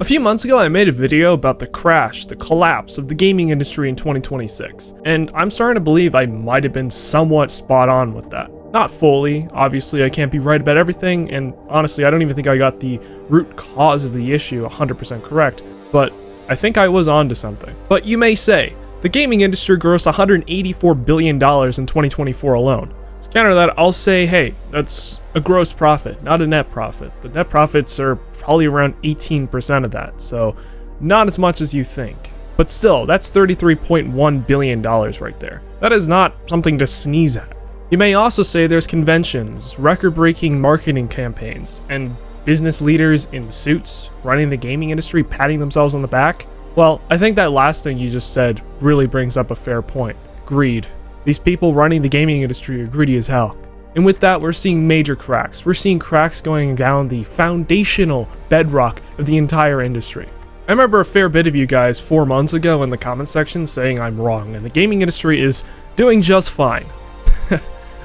A few months ago, I made a video about the crash, the collapse of the gaming industry in 2026, and I'm starting to believe I might have been somewhat spot on with that. Not fully, obviously I can't be right about everything, and honestly I don't even think I got the root cause of the issue 100% correct, but I think I was onto something. But you may say, the gaming industry grossed $184 billion in 2024 alone. To counter that, I'll say, hey, that's a gross profit, not a net profit. The net profits are probably around 18% of that, so not as much as you think. But still, that's $33.1 billion right there. That is not something to sneeze at. You may also say there's conventions, record-breaking marketing campaigns, and business leaders in suits running the gaming industry patting themselves on the back. Well, I think that last thing you just said really brings up a fair point. Greed. These people running the gaming industry are greedy as hell. And with that, we're seeing major cracks. We're seeing cracks going down the foundational bedrock of the entire industry. I remember a fair bit of you guys 4 months ago in the comment section saying I'm wrong and the gaming industry is doing just fine.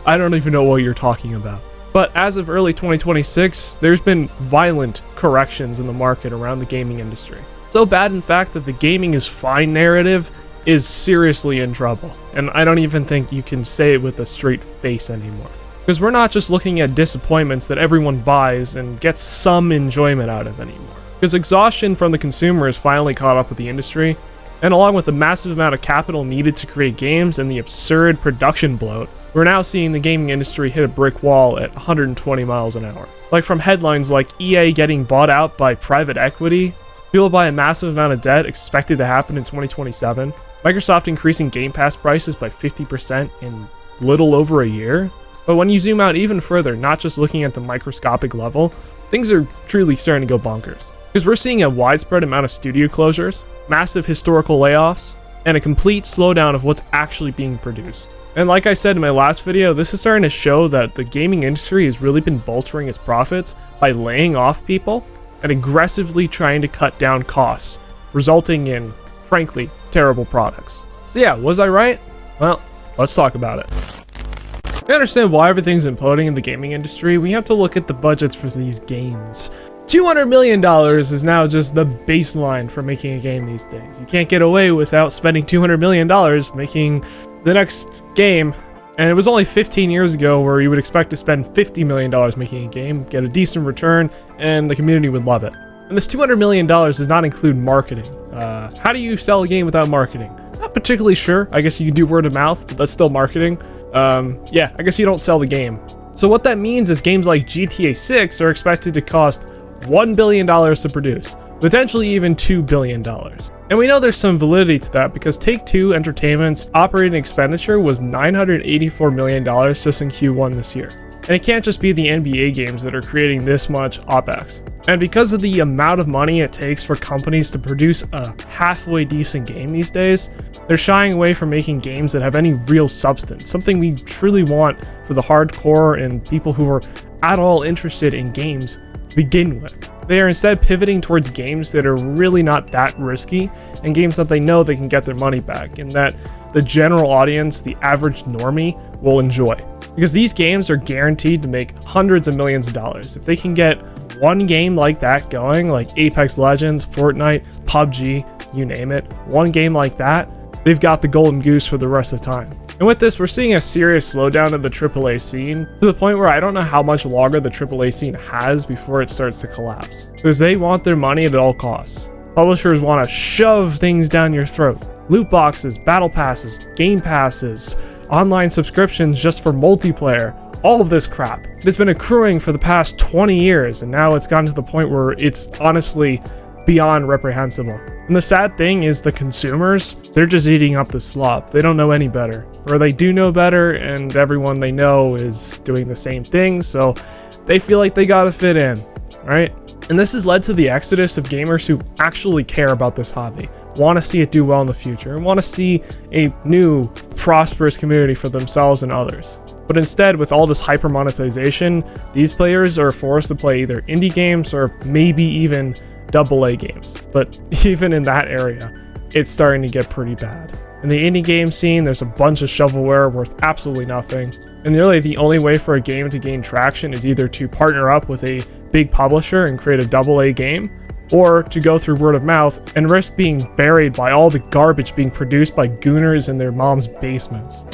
I don't even know what you're talking about. But as of early 2026, there's been violent corrections in the market around the gaming industry. So bad, in fact, that the gaming is fine narrative is seriously in trouble. And I don't even think you can say it with a straight face anymore. Because we're not just looking at disappointments that everyone buys and gets some enjoyment out of anymore. Because exhaustion from the consumer has finally caught up with the industry, and along with the massive amount of capital needed to create games and the absurd production bloat, we're now seeing the gaming industry hit a brick wall at 120 miles an hour. Like from headlines like EA getting bought out by private equity, fueled by a massive amount of debt expected to happen in 2027, Microsoft increasing Game Pass prices by 50% in little over a year. But when you zoom out even further, not just looking at the microscopic level, things are truly starting to go bonkers. Because we're seeing a widespread amount of studio closures, massive historical layoffs, and a complete slowdown of what's actually being produced. And like I said in my last video, this is starting to show that the gaming industry has really been bolstering its profits by laying off people and aggressively trying to cut down costs, resulting in, frankly, terrible products. So yeah, was I right? Well, let's talk about it. To understand why everything's imploding in the gaming industry, we have to look at the budgets for these games. $200 million is now just the baseline for making a game these days. You can't get away without spending $200 million making the next game, and it was only 15 years ago where you would expect to spend $50 million making a game, get a decent return, and the community would love it. And this $200 million does not include marketing. How do you sell a game without marketing? Not particularly sure. I guess you can do word of mouth, but that's still marketing. Yeah, I guess you don't sell the game. So what that means is games like GTA 6 are expected to cost $1 billion to produce, potentially even $2 billion. And we know there's some validity to that because Take-Two Entertainment's operating expenditure was $984 million just in Q1 this year. And it can't just be the NBA games that are creating this much OpEx. And because of the amount of money it takes for companies to produce a halfway decent game these days, they're shying away from making games that have any real substance, something we truly want for the hardcore and people who are at all interested in games to begin with. They are instead pivoting towards games that are really not that risky and games that they know they can get their money back and that the general audience, the average normie, will enjoy. Because these games are guaranteed to make hundreds of millions of dollars. If they can get one game like that going, like Apex Legends, Fortnite, PUBG, you name it, one game like that, they've got the golden goose for the rest of the time. And with this, we're seeing a serious slowdown of the AAA scene, to the point where I don't know how much longer the AAA scene has before it starts to collapse. Because they want their money at all costs. Publishers want to shove things down your throat. Loot boxes, battle passes, game passes, online subscriptions just for multiplayer, all of this crap. It's been accruing for the past 20 years, and now it's gotten to the point where it's honestly beyond reprehensible. And the sad thing is the consumers, they're just eating up the slop. They don't know any better. Or they do know better, and everyone they know is doing the same thing, so they feel like they gotta fit in, right? And this has led to the exodus of gamers who actually care about this hobby, want to see it do well in the future, and want to see a new, prosperous community for themselves and others. But instead, with all this hyper monetization, these players are forced to play either indie games or maybe even AA games. But even in that area, it's starting to get pretty bad. In the indie game scene, there's a bunch of shovelware worth absolutely nothing. And really, the only way for a game to gain traction is either to partner up with a big publisher and create a AA game, or to go through word of mouth and risk being buried by all the garbage being produced by gooners in their mom's basements.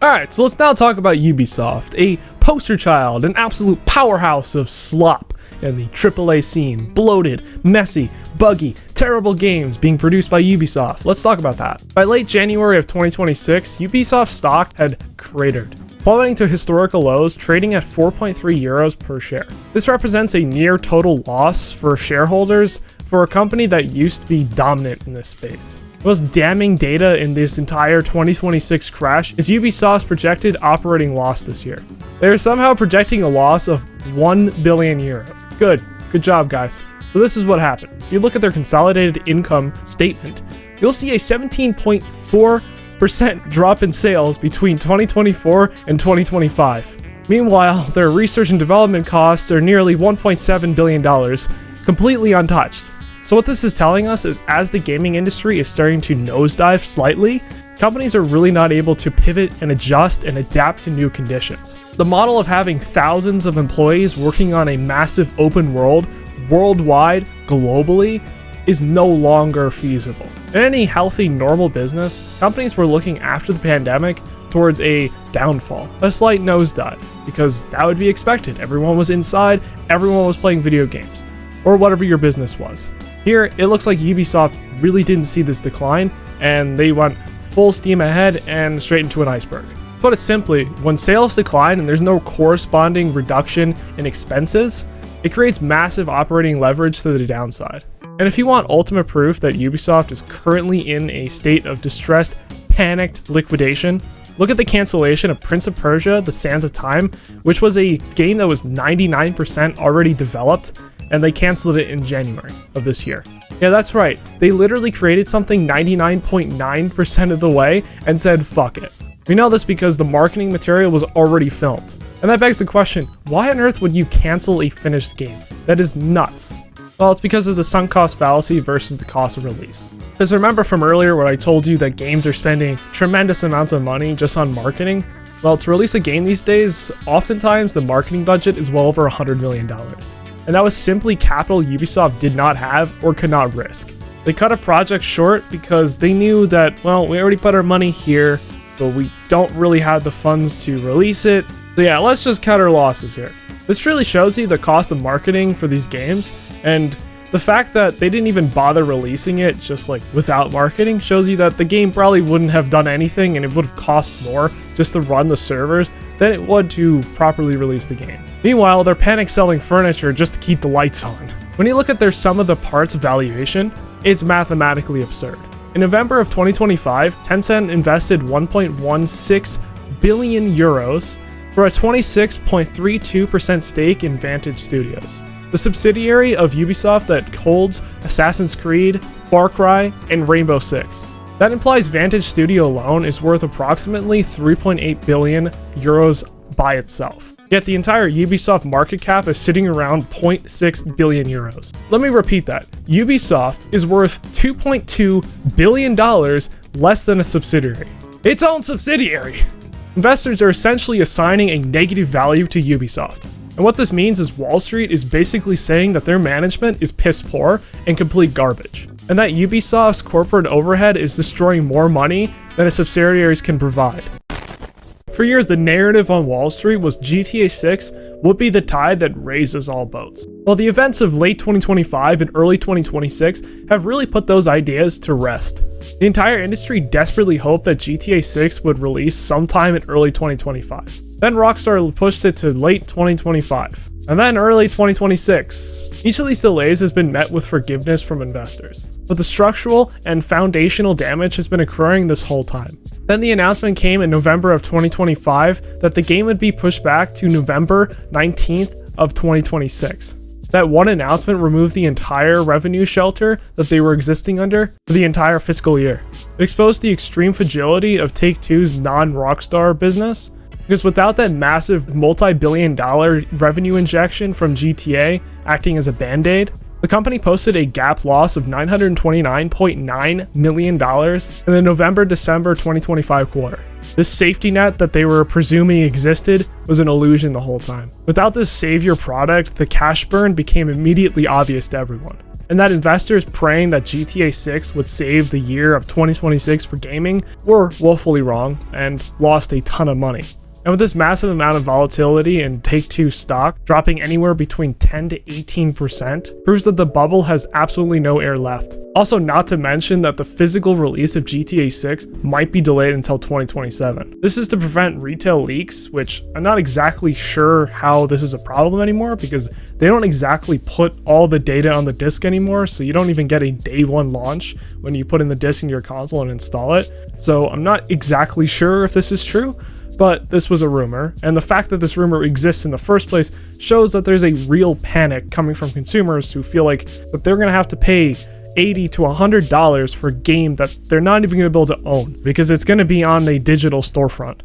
Alright, so let's now talk about Ubisoft, a poster child, an absolute powerhouse of slop in the AAA scene. Bloated, messy, buggy, terrible games being produced by Ubisoft. Let's talk about that. By late January of 2026, Ubisoft stock had cratered, plummeting to historical lows, trading at 4.3 euros per share. This represents a near total loss for shareholders for a company that used to be dominant in this space. The most damning data in this entire 2026 crash is Ubisoft's projected operating loss this year. They are somehow projecting a loss of 1 billion euros. Good job, guys. So this is what happened. If you look at their consolidated income statement, you'll see a 17.4% drop in sales between 2024 and 2025. Meanwhile, their research and development costs are nearly $1.7 billion, completely untouched. So what this is telling us is as the gaming industry is starting to nosedive slightly, companies are really not able to pivot and adjust and adapt to new conditions. The model of having thousands of employees working on a massive open world, worldwide, globally, is no longer feasible. In any healthy, normal business, companies were looking after the pandemic towards a downfall, a slight nosedive, because that would be expected. Everyone was inside, everyone was playing video games, or whatever your business was. Here, it looks like Ubisoft really didn't see this decline, and they went full steam ahead and straight into an iceberg. Put it simply, when sales decline and there's no corresponding reduction in expenses, it creates massive operating leverage to the downside. And if you want ultimate proof that Ubisoft is currently in a state of distressed, panicked liquidation, look at the cancellation of Prince of Persia: The Sands of Time, which was a game that was 99% already developed, and they canceled it in January of this year. Yeah, that's right. They literally created something 99.9% of the way and said, fuck it. We know this because the marketing material was already filmed. And that begs the question, why on earth would you cancel a finished game? That is nuts. Well, it's because of the sunk cost fallacy versus the cost of release. Because remember from earlier when I told you that games are spending tremendous amounts of money just on marketing? Well, to release a game these days, oftentimes the marketing budget is well over $100 million. And that was simply capital Ubisoft did not have or could not risk. They cut a project short because they knew that, well, we already put our money here, but we don't really have the funds to release it. So yeah, let's just cut our losses here. This really shows you the cost of marketing for these games, and the fact that they didn't even bother releasing it just like without marketing shows you that the game probably wouldn't have done anything, and it would have cost more just to run the servers than it would to properly release the game. Meanwhile, they're panic selling furniture just to keep the lights on. When you look at their sum of the parts valuation, it's mathematically absurd. In November of 2025, Tencent invested 1.16 billion euros for a 26.32% stake in Vantage Studios, the subsidiary of Ubisoft that holds Assassin's Creed, Far Cry, and Rainbow Six. That implies Vantage Studio alone is worth approximately 3.8 billion euros by itself. Yet the entire Ubisoft market cap is sitting around 0.6 billion euros. Let me repeat that. Ubisoft is worth $2.2 billion less than a subsidiary. Its own subsidiary! Investors are essentially assigning a negative value to Ubisoft. And what this means is Wall Street is basically saying that their management is piss poor and complete garbage, and that Ubisoft's corporate overhead is destroying more money than its subsidiaries can provide. For years, the narrative on Wall Street was GTA 6 would be the tide that raises all boats. Well, the events of late 2025 and early 2026 have really put those ideas to rest. The entire industry desperately hoped that GTA 6 would release sometime in early 2025. Then Rockstar pushed it to late 2025, and then early 2026. Each of these delays has been met with forgiveness from investors, but the structural and foundational damage has been occurring this whole time. Then the announcement came in November of 2025 that the game would be pushed back to November 19th of 2026. That one announcement removed the entire revenue shelter that they were existing under for the entire fiscal year. It exposed the extreme fragility of Take-Two's non-Rockstar business, because without that massive multi-billion-dollar revenue injection from GTA acting as a band-aid, the company posted a GAAP loss of $929.9 million in the November-December 2025 quarter. This safety net that they were presuming existed was an illusion the whole time. Without this savior product, the cash burn became immediately obvious to everyone. And that investors praying that GTA 6 would save the year of 2026 for gaming were woefully wrong and lost a ton of money. And with this massive amount of volatility in Take-Two stock dropping anywhere between 10 to 18% proves that the bubble has absolutely no air left. Also, not to mention that the physical release of GTA 6 might be delayed until 2027. This is to prevent retail leaks, which I'm not exactly sure how this is a problem anymore because they don't exactly put all the data on the disc anymore, so you don't even get a day one launch when you put in the disc in your console and install it. So I'm not exactly sure if this is true, but this was a rumor, and the fact that this rumor exists in the first place shows that there's a real panic coming from consumers who feel like that they're going to have to pay $80 to $100 for a game that they're not even going to be able to own because it's going to be on a digital storefront.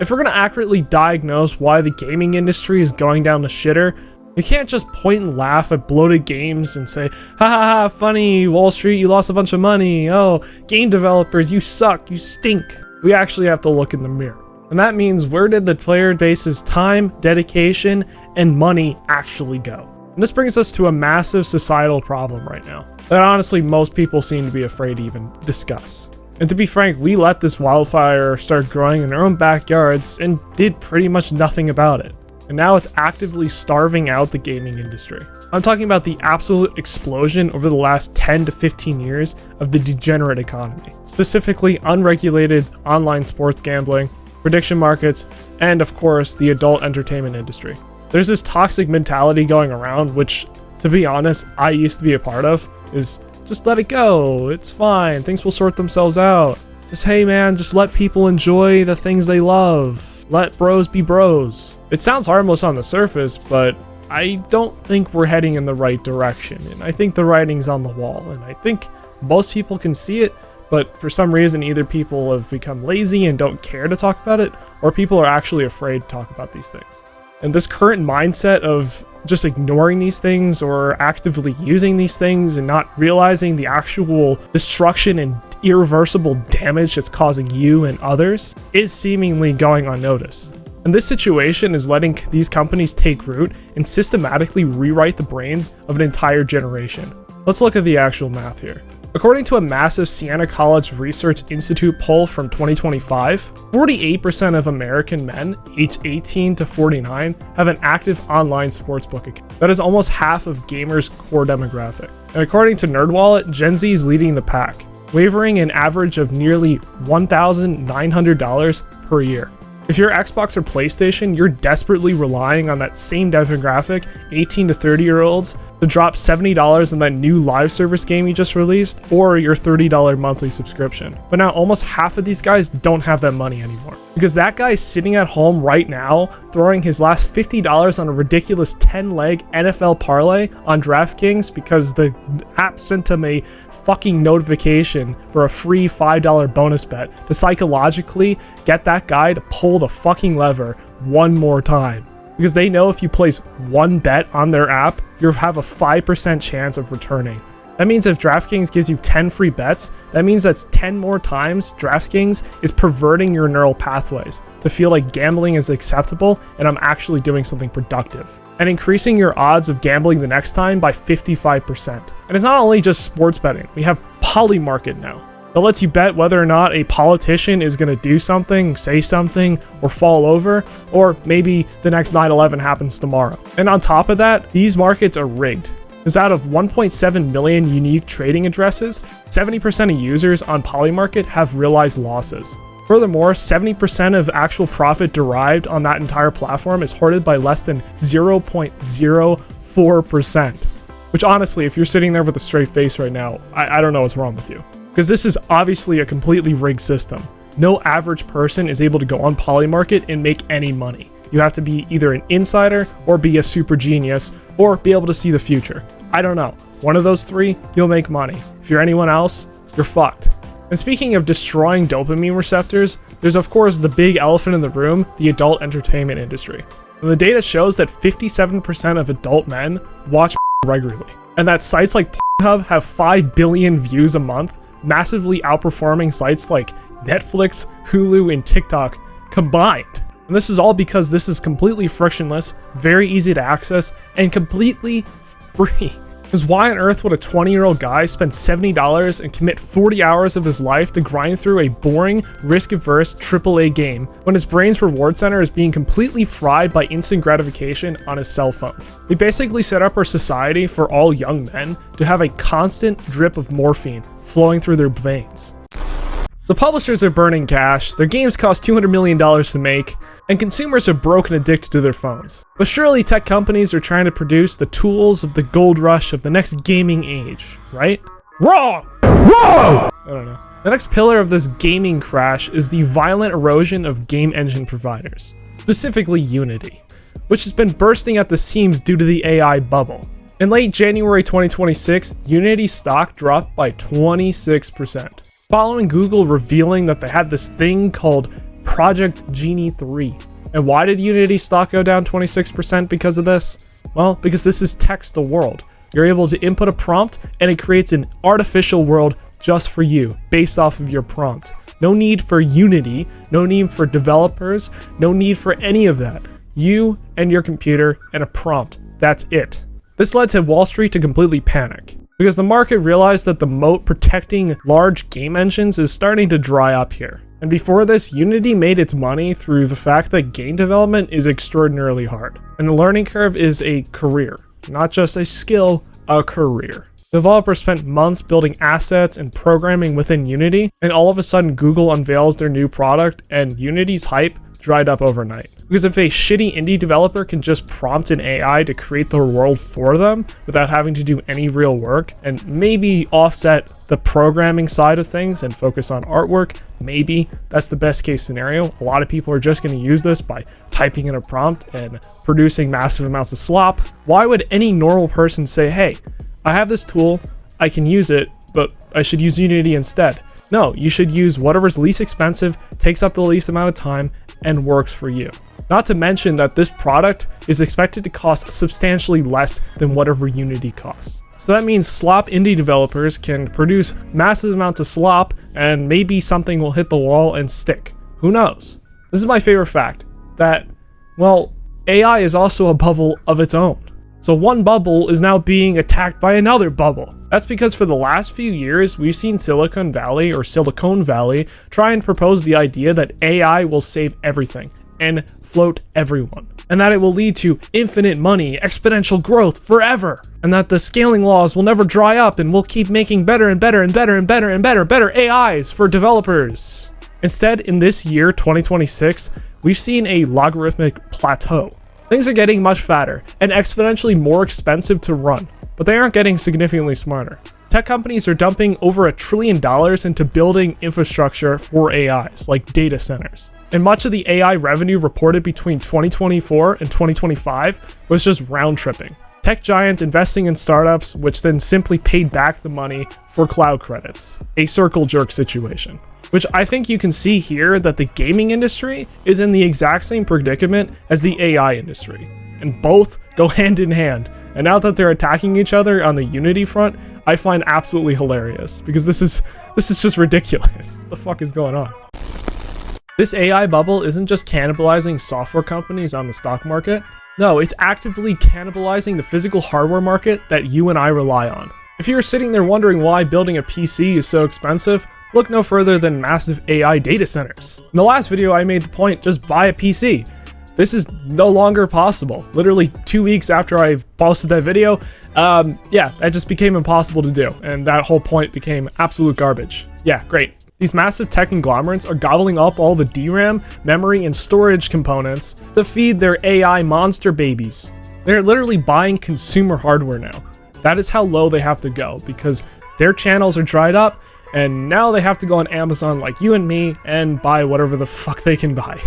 If we're going to accurately diagnose why the gaming industry is going down the shitter, you can't just point and laugh at bloated games and say, ha ha ha, funny, Wall Street, you lost a bunch of money, oh, game developers, you suck, you stink. We actually have to look in the mirror. And that means, where did the player base's time, dedication, and money actually go? And this brings us to a massive societal problem right now that honestly most people seem to be afraid to even discuss. And to be frank, we let this wildfire start growing in our own backyards and did pretty much nothing about it. And now it's actively starving out the gaming industry. I'm talking about the absolute explosion over the last 10 to 15 years of the degenerate economy, specifically unregulated online sports gambling, prediction markets, and of course the adult entertainment industry. There's this toxic mentality going around, which, to be honest, I used to be a part of, is just let it go, it's fine, things will sort themselves out. Just, hey man, just let people enjoy the things they love. Let bros be bros. It sounds harmless on the surface, but I don't think we're heading in the right direction, and I think the writing's on the wall, and I think most people can see it, but for some reason either people have become lazy and don't care to talk about it, or people are actually afraid to talk about these things. And this current mindset of just ignoring these things or actively using these things and not realizing the actual destruction and irreversible damage it's causing you and others is seemingly going unnoticed. And this situation is letting these companies take root and systematically rewrite the brains of an entire generation. Let's look at the actual math here. According to a massive Siena College Research Institute poll from 2025, 48% of American men aged 18 to 49 have an active online sportsbook account. That is almost half of gamers' core demographic. And according to NerdWallet, Gen Z is leading the pack, wavering an average of nearly $1,900 per year. If you're Xbox or PlayStation, you're desperately relying on that same demographic, 18 to 30-year-olds, to drop $70 on that new live service game you just released, or your $30 monthly subscription. But now almost half of these guys don't have that money anymore. Because that guy's sitting at home right now, throwing his last $50 on a ridiculous 10-leg NFL parlay on DraftKings because the app sent him a fucking notification for a free $5 bonus bet to psychologically get that guy to pull the fucking lever one more time. Because they know if you place one bet on their app, you'll have a 5% chance of returning. That means if DraftKings gives you 10 free bets, that means that's 10 more times DraftKings is perverting your neural pathways to feel like gambling is acceptable and I'm actually doing something productive, and increasing your odds of gambling the next time by 55%. And it's not only just sports betting, we have Polymarket now. That lets you bet whether or not a politician is going to do something, say something, or fall over, or maybe the next 9/11 happens tomorrow. And on top of that, these markets are rigged. Because out of 1.7 million unique trading addresses, 70% of users on Polymarket have realized losses. Furthermore, 70% of actual profit derived on that entire platform is hoarded by less than 0.04%. Which honestly, if you're sitting there with a straight face right now, I don't know what's wrong with you. Because this is obviously a completely rigged system. No average person is able to go on Polymarket and make any money. You have to be either an insider or be a super genius or be able to see the future. I don't know. One of those three, you'll make money. If you're anyone else, you're fucked. And speaking of destroying dopamine receptors, there's of course the big elephant in the room, the adult entertainment industry. And the data shows that 57% of adult men watch regularly. And that sites like Pornhub have 5 billion views a month, massively outperforming sites like Netflix, Hulu, and TikTok combined. And this is all because this is completely frictionless, very easy to access, and completely free. Because why on earth would a 20-year-old guy spend $70 and commit 40 hours of his life to grind through a boring, risk-averse AAA game when his brain's reward center is being completely fried by instant gratification on his cell phone? We basically set up our society for all young men to have a constant drip of morphine flowing through their veins. So publishers are burning cash, their games cost $200 million to make, and consumers are broke and addicted to their phones. But surely tech companies are trying to produce the tools of the gold rush of the next gaming age, right? Wrong! Wrong! I don't know. The next pillar of this gaming crash is the violent erosion of game engine providers, specifically Unity, which has been bursting at the seams due to the AI bubble. In late January 2026, Unity stock dropped by 26%. Following Google revealing that they had this thing called Project Genie 3. And why did Unity stock go down 26% because of this? Well, because this is text to world. You're able to input a prompt and it creates an artificial world just for you, based off of your prompt. No need for Unity, no need for developers, no need for any of that. You and your computer and a prompt, that's it. This led to Wall Street to completely panic, because the market realized that the moat protecting large game engines is starting to dry up here. And before this, Unity made its money through the fact that game development is extraordinarily hard. And the learning curve is a career, not just a skill, a career. Developers spent months building assets and programming within Unity, and all of a sudden Google unveils their new product and Unity's hype dried up overnight. Because if a shitty indie developer can just prompt an AI to create the world for them without having to do any real work, and maybe offset the programming side of things and focus on artwork, maybe that's the best case scenario. A lot of people are just going to use this by typing in a prompt and producing massive amounts of slop. Why would any normal person say, hey, I have this tool, I can use it, but I should use Unity instead? No, you should use whatever's least expensive, takes up the least amount of time, and works for you. Not to mention that this product is expected to cost substantially less than whatever Unity costs. So that means slop indie developers can produce massive amounts of slop and maybe something will hit the wall and stick. Who knows? This is my favorite fact, that, well, AI is also a bubble of its own. So one bubble is now being attacked by another bubble. That's because for the last few years, we've seen Silicon Valley try and propose the idea that AI will save everything and float everyone, and that it will lead to infinite money, exponential growth forever, and that the scaling laws will never dry up and we'll keep making better and better and better and better and better AIs for developers. Instead, in this year, 2026, we've seen a logarithmic plateau. Things are getting much fatter and exponentially more expensive to run, but they aren't getting significantly smarter. Tech companies are dumping over $1 trillion into building infrastructure for AIs, like data centers. And much of the AI revenue reported between 2024 and 2025 was just round tripping. Tech giants investing in startups, which then simply paid back the money for cloud credits. A circle jerk situation. Which I think you can see here that the gaming industry is in the exact same predicament as the AI industry. And both go hand in hand. And now that they're attacking each other on the Unity front, I find absolutely hilarious. Because this is just ridiculous. What the fuck is going on? This AI bubble isn't just cannibalizing software companies on the stock market. No, it's actively cannibalizing the physical hardware market that you and I rely on. If you're sitting there wondering why building a PC is so expensive, look no further than massive AI data centers. In the last video, I made the point, just buy a PC. This is no longer possible. Literally 2 weeks after I posted that video, that just became impossible to do, and that whole point became absolute garbage. Yeah, great. These massive tech conglomerates are gobbling up all the DRAM, memory, and storage components to feed their AI monster babies. They're literally buying consumer hardware now. That is how low they have to go, because their channels are dried up, and now they have to go on Amazon like you and me and buy whatever the fuck they can buy.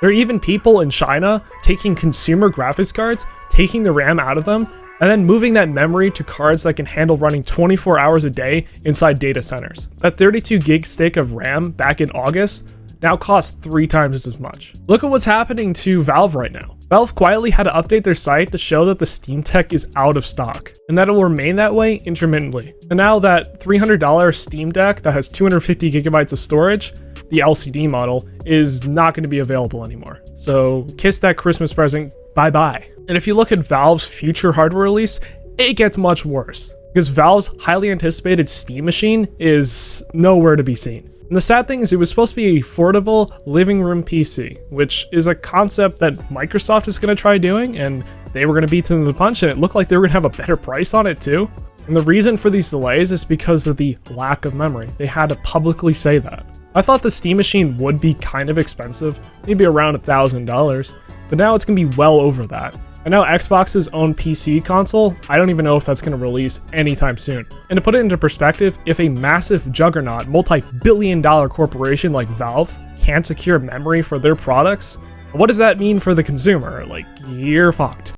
There are even people in China taking consumer graphics cards, taking the RAM out of them, and then moving that memory to cards that can handle running 24 hours a day inside data centers. That 32 gig stick of RAM back in August now costs 3 times as much. Look at what's happening to Valve right now. Valve quietly had to update their site to show that the Steam Deck is out of stock, and that it will remain that way intermittently. And now that $300 Steam Deck that has 250 gigabytes of storage the LCD model, is not going to be available anymore. So kiss that Christmas present, bye-bye. And if you look at Valve's future hardware release, it gets much worse, because Valve's highly anticipated Steam machine is nowhere to be seen. And the sad thing is it was supposed to be an affordable living room PC, which is a concept that Microsoft is going to try doing, and they were going to beat them to the punch, and it looked like they were going to have a better price on it too. And the reason for these delays is because of the lack of memory. They had to publicly say that. I thought the Steam machine would be kind of expensive, maybe around $1,000, but now it's going to be well over that. And now Xbox's own PC console, I don't even know if that's going to release anytime soon. And to put it into perspective, if a massive juggernaut, multi-billion-dollar corporation like Valve can't secure memory for their products, what does that mean for the consumer? Like, you're fucked.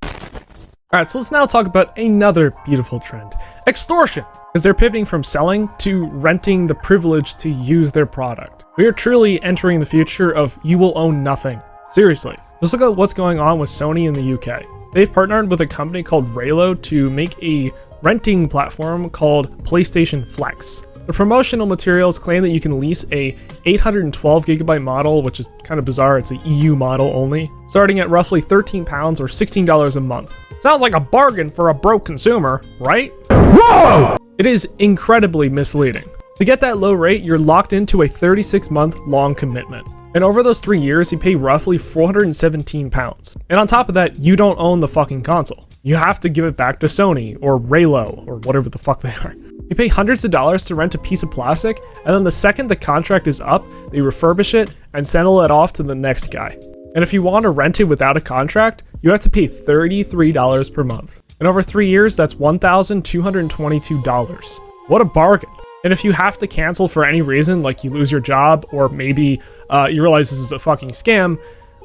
Alright, so let's now talk about another beautiful trend. Extortion! Because they're pivoting from selling to renting the privilege to use their product. We are truly entering the future of you will own nothing. Seriously, just look at what's going on with Sony in the UK. They've partnered with a company called Raylo to make a renting platform called PlayStation Flex. The promotional materials claim that you can lease a 812GB model, which is kind of bizarre, it's an EU model only, starting at roughly £13 or $16 a month. Sounds like a bargain for a broke consumer, right? Whoa! It is incredibly misleading. To get that low rate, you're locked into a 36-month long commitment. And over those 3 years, you pay roughly £417. And on top of that, you don't own the fucking console. You have to give it back to Sony or Raylo or whatever the fuck they are. You pay hundreds of dollars to rent a piece of plastic, and then the second the contract is up, they refurbish it and send it off to the next guy. And if you want to rent it without a contract, you have to pay $33 per month. And over 3 years, that's $1,222. What a bargain. And if you have to cancel for any reason, like you lose your job, or maybe you realize this is a fucking scam,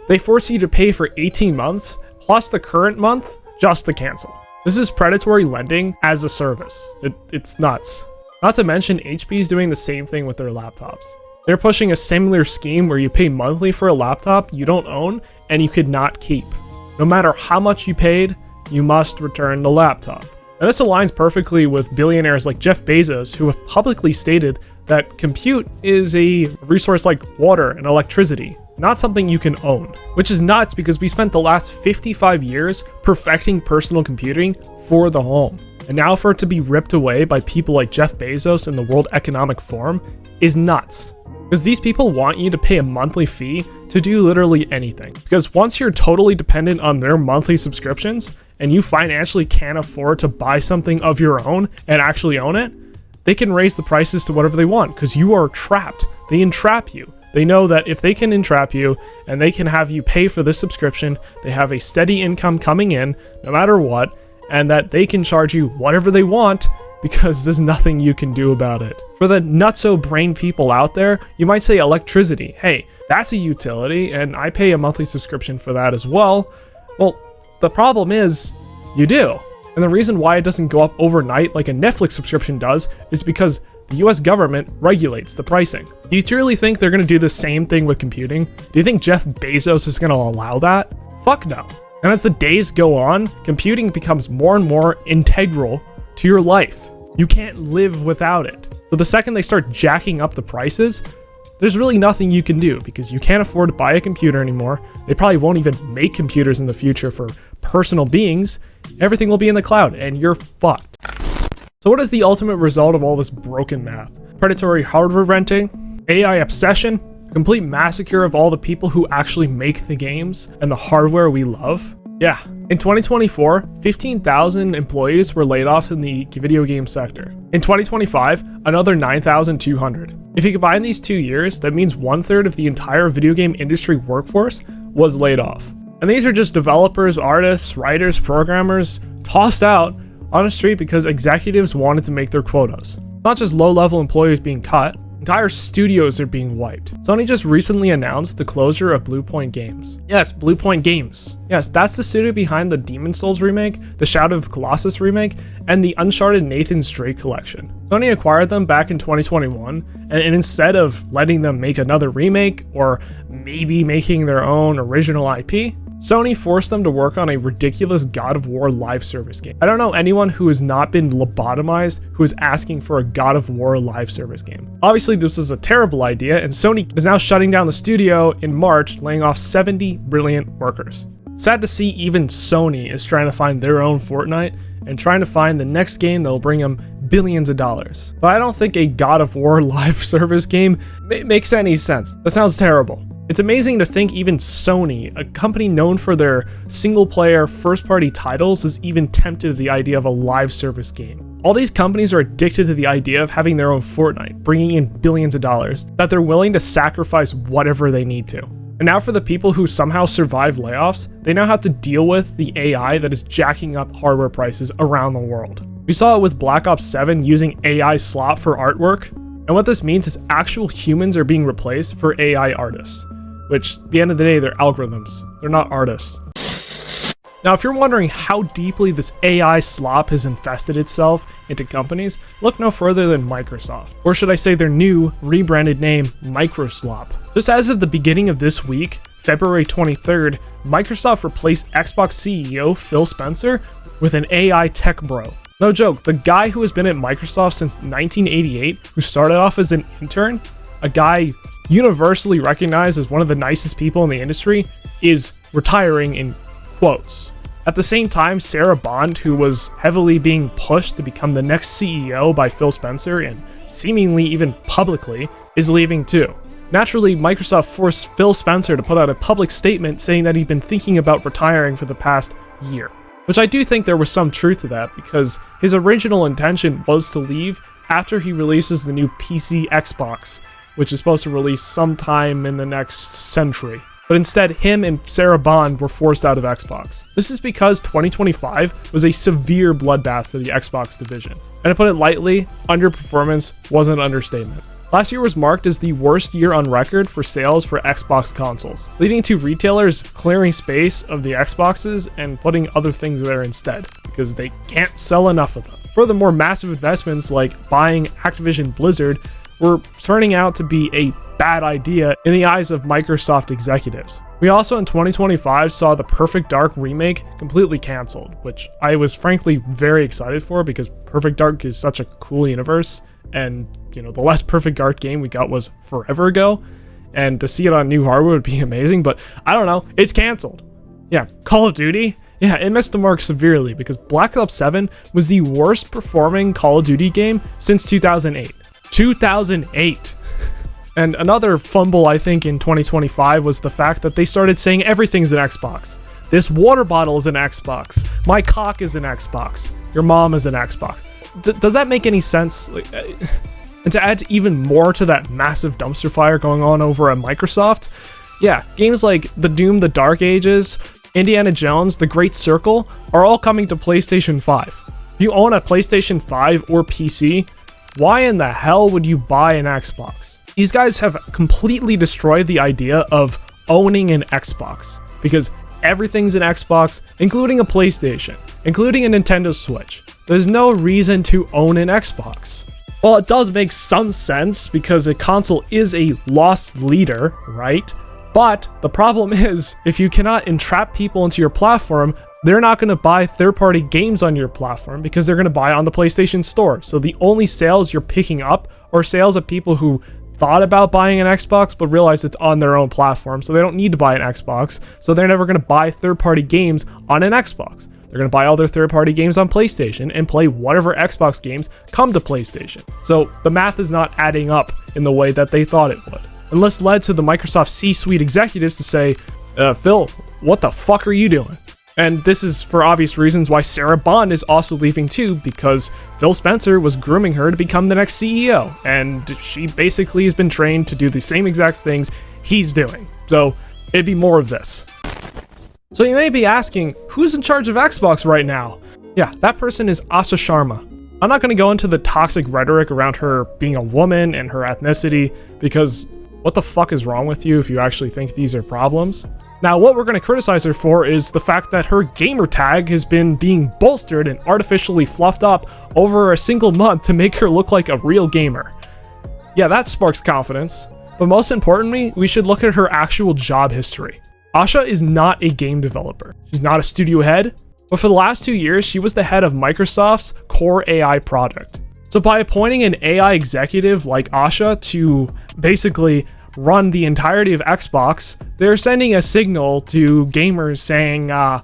they force you to pay for 18 months, plus the current month, just to cancel. This is predatory lending as a service. It's nuts. Not to mention, HP is doing the same thing with their laptops. They're pushing a similar scheme where you pay monthly for a laptop you don't own and you could not keep. No matter how much you paid, you must return the laptop. And this aligns perfectly with billionaires like Jeff Bezos, who have publicly stated that compute is a resource like water and electricity, not something you can own. Which is nuts because we spent the last 55 years perfecting personal computing for the home. And now for it to be ripped away by people like Jeff Bezos and the World Economic Forum is nuts. Because these people want you to pay a monthly fee to do literally anything. Because once you're totally dependent on their monthly subscriptions, and you financially can't afford to buy something of your own and actually own it, they can raise the prices to whatever they want, because you are trapped. They entrap you. They know that if they can entrap you, and they can have you pay for this subscription, they have a steady income coming in, no matter what, and that they can charge you whatever they want, because there's nothing you can do about it. For the nutso-brain people out there, you might say electricity. Hey, that's a utility, and I pay a monthly subscription for that as well. Well, the problem is, you do. And the reason why it doesn't go up overnight like a Netflix subscription does is because the US government regulates the pricing. Do you truly think they're going to do the same thing with computing? Do you think Jeff Bezos is going to allow that? Fuck no. And as the days go on, computing becomes more and more integral to your life. You can't live without it. So the second they start jacking up the prices, there's really nothing you can do because you can't afford to buy a computer anymore. They probably won't even make computers in the future for personal beings. Everything will be in the cloud and you're fucked. So what is the ultimate result of all this broken math? Predatory hardware renting, AI obsession, complete massacre of all the people who actually make the games and the hardware we love? Yeah. In 2024, 15,000 employees were laid off in the video game sector. In 2025, another 9,200. If you combine these 2 years, that means 1/3 of the entire video game industry workforce was laid off. And these are just developers, artists, writers, programmers, tossed out on the street because executives wanted to make their quotas. It's not just low-level employees being cut, entire studios are being wiped. Sony just recently announced the closure of Bluepoint Games. Yes, Bluepoint Games. Yes, that's the studio behind the Demon's Souls remake, the Shadow of Colossus remake, and the Uncharted Nathan's Drake collection. Sony acquired them back in 2021, and instead of letting them make another remake or maybe making their own original IP, Sony forced them to work on a ridiculous God of War live service game. I don't know anyone who has not been lobotomized who is asking for a God of War live service game. Obviously, this is a terrible idea, and Sony is now shutting down the studio in March, laying off 70 brilliant workers. Sad to see even Sony is trying to find their own Fortnite and trying to find the next game that will bring them billions of dollars. But I don't think a God of War live service game makes any sense. That sounds terrible. It's amazing to think even Sony, a company known for their single-player, first-party titles, is even tempted to the idea of a live service game. All these companies are addicted to the idea of having their own Fortnite, bringing in billions of dollars, that they're willing to sacrifice whatever they need to. And now for the people who somehow survived layoffs, they now have to deal with the AI that is jacking up hardware prices around the world. We saw it with Black Ops 7 using AI slop for artwork, and what this means is actual humans are being replaced for AI artists. Which, at the end of the day, they're algorithms. They're not artists. Now, if you're wondering how deeply this AI slop has infested itself into companies, look no further than Microsoft. Or should I say their new, rebranded name, Microslop. Just as of the beginning of this week, February 23rd, Microsoft replaced Xbox CEO Phil Spencer with an AI tech bro. No joke, the guy who has been at Microsoft since 1988, who started off as an intern, a guy universally recognized as one of the nicest people in the industry, is retiring in quotes. At the same time, Sarah Bond, who was heavily being pushed to become the next CEO by Phil Spencer and seemingly even publicly, is leaving too. Naturally, Microsoft forced Phil Spencer to put out a public statement saying that he'd been thinking about retiring for the past year. Which I do think there was some truth to that, because his original intention was to leave after he releases the new PC Xbox, which is supposed to release sometime in the next century. But instead, him and Sarah Bond were forced out of Xbox. This is because 2025 was a severe bloodbath for the Xbox division. And to put it lightly, underperformance was an understatement. Last year was marked as the worst year on record for sales for Xbox consoles, leading to retailers clearing space of the Xboxes and putting other things there instead, because they can't sell enough of them. Furthermore, massive investments like buying Activision Blizzard were turning out to be a bad idea in the eyes of Microsoft executives. We also in 2025 saw the Perfect Dark remake completely cancelled, which I was frankly very excited for because Perfect Dark is such a cool universe, and the last Perfect Dark game we got was forever ago, and to see it on new hardware would be amazing, but I don't know, it's cancelled. Yeah, Call of Duty, yeah, it missed the mark severely because Black Ops 7 was the worst performing Call of Duty game since 2008. 2008. And another fumble I think in 2025 was the fact that they started saying everything's an Xbox. This water bottle is an Xbox. My cock is an Xbox. Your mom is an Xbox. Does that make any sense? And to add even more to that massive dumpster fire going on over at Microsoft, yeah, games like The Doom, The Dark Ages, Indiana Jones, The Great Circle are all coming to PlayStation 5. If you own a PlayStation 5 or PC, why in the hell would you buy an Xbox? These guys have completely destroyed the idea of owning an Xbox, because everything's an Xbox, including a PlayStation, including a Nintendo Switch. There's no reason to own an Xbox. Well, it does make some sense because a console is a loss leader, right? But the problem is, if you cannot entrap people into your platform, they're not going to buy third-party games on your platform because they're going to buy it on the PlayStation Store. So the only sales you're picking up are sales of people who thought about buying an Xbox but realized it's on their own platform, so they don't need to buy an Xbox, so they're never going to buy third-party games on an Xbox. They're going to buy all their third-party games on PlayStation and play whatever Xbox games come to PlayStation. So the math is not adding up in the way that they thought it would. And this led to the Microsoft C-suite executives to say, Phil, what the fuck are you doing? And this is for obvious reasons why Sarah Bond is also leaving too, because Phil Spencer was grooming her to become the next CEO, and she basically has been trained to do the same exact things he's doing. So it'd be more of this. So you may be asking, who's in charge of Xbox right now? Yeah, that person is Asha Sharma. I'm not going to go into the toxic rhetoric around her being a woman and her ethnicity, because what the fuck is wrong with you if you actually think these are problems? Now, what we're going to criticize her for is the fact that her gamer tag has been being bolstered and artificially fluffed up over a single month to make her look like a real gamer. Yeah, that sparks confidence. But most importantly, we should look at her actual job history. Asha is not a game developer. She's not a studio head, but for the last 2 years, she was the head of Microsoft's core AI product. So by appointing an AI executive like Asha to basically run the entirety of Xbox, they're sending a signal to gamers saying, and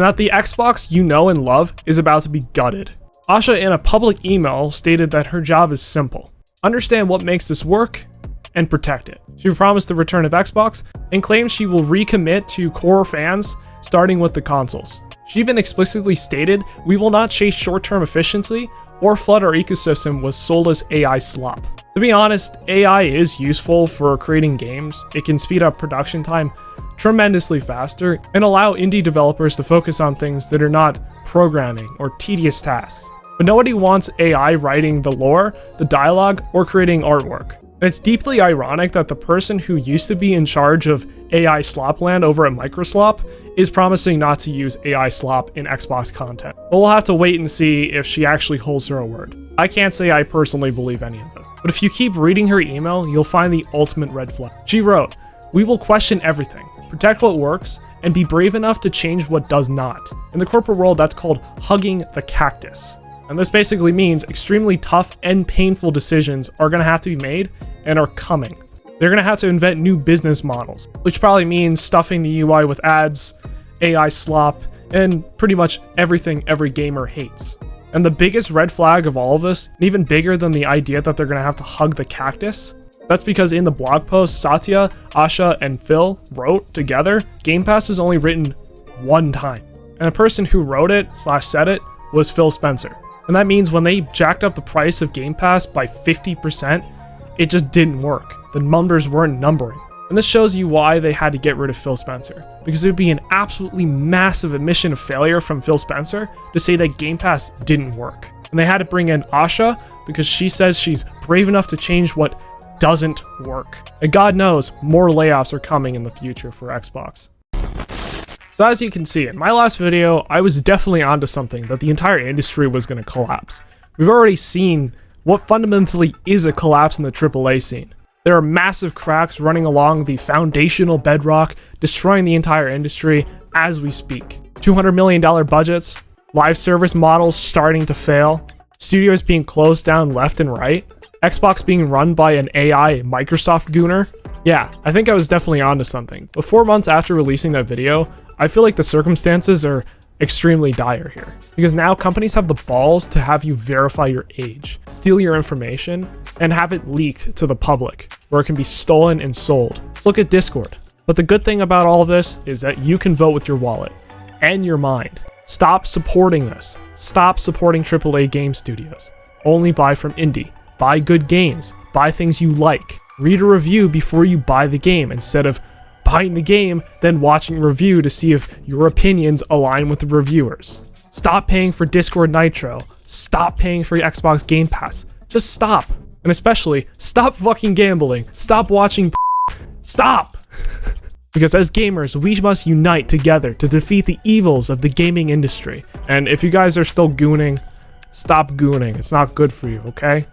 that the Xbox you know and love is about to be gutted. Asha, in a public email, stated that her job is simple: understand what makes this work and protect it. She promised the return of Xbox and claims she will recommit to core fans, starting with the consoles. She even explicitly stated, "We will not chase short-term efficiency or flood our ecosystem with soulless AI slop." To be honest, AI is useful for creating games. It can speed up production time tremendously faster and allow indie developers to focus on things that are not programming or tedious tasks. But nobody wants AI writing the lore, the dialogue, or creating artwork. And it's deeply ironic that the person who used to be in charge of AI Slopland over at Microslop is promising not to use AI Slop in Xbox content. But we'll have to wait and see if she actually holds her word. I can't say I personally believe any of this. But if you keep reading her email, you'll find the ultimate red flag. She wrote, "We will question everything, protect what works, and be brave enough to change what does not." In the corporate world, that's called hugging the cactus. And this basically means extremely tough and painful decisions are going to have to be made and are coming. They're going to have to invent new business models, which probably means stuffing the UI with ads, AI slop, and pretty much everything every gamer hates. And the biggest red flag of all of this, and even bigger than the idea that they're going to have to hug the cactus, that's because in the blog post Satya, Asha, and Phil wrote together, Game Pass is only written one time. And the person who wrote it / said it was Phil Spencer. And that means when they jacked up the price of Game Pass by 50%, it just didn't work. The numbers weren't numbering. And this shows you why they had to get rid of Phil Spencer. Because it would be an absolutely massive admission of failure from Phil Spencer to say that Game Pass didn't work. And they had to bring in Asha because she says she's brave enough to change what doesn't work. And God knows, more layoffs are coming in the future for Xbox. So as you can see, in my last video, I was definitely onto something, that the entire industry was going to collapse. We've already seen what fundamentally is a collapse in the AAA scene. There are massive cracks running along the foundational bedrock, destroying the entire industry as we speak. $200 million budgets, live service models starting to fail, studios being closed down left and right, Xbox being run by an AI Microsoft gooner. Yeah, I think I was definitely onto something. But 4 months after releasing that video, I feel like the circumstances are extremely dire here. Because now companies have the balls to have you verify your age, steal your information, and have it leaked to the public, where it can be stolen and sold. Let's look at Discord. But the good thing about all of this is that you can vote with your wallet and your mind. Stop supporting this. Stop supporting AAA game studios. Only buy from indie. Buy good games. Buy things you like. Read a review before you buy the game instead of buying the game, then watching a review to see if your opinions align with the reviewers. Stop paying for Discord Nitro. Stop paying for Xbox Game Pass. Just stop. And especially, stop fucking gambling. Stop watching Stop! Because as gamers, we must unite together to defeat the evils of the gaming industry. And if you guys are still gooning, stop gooning. It's not good for you, okay?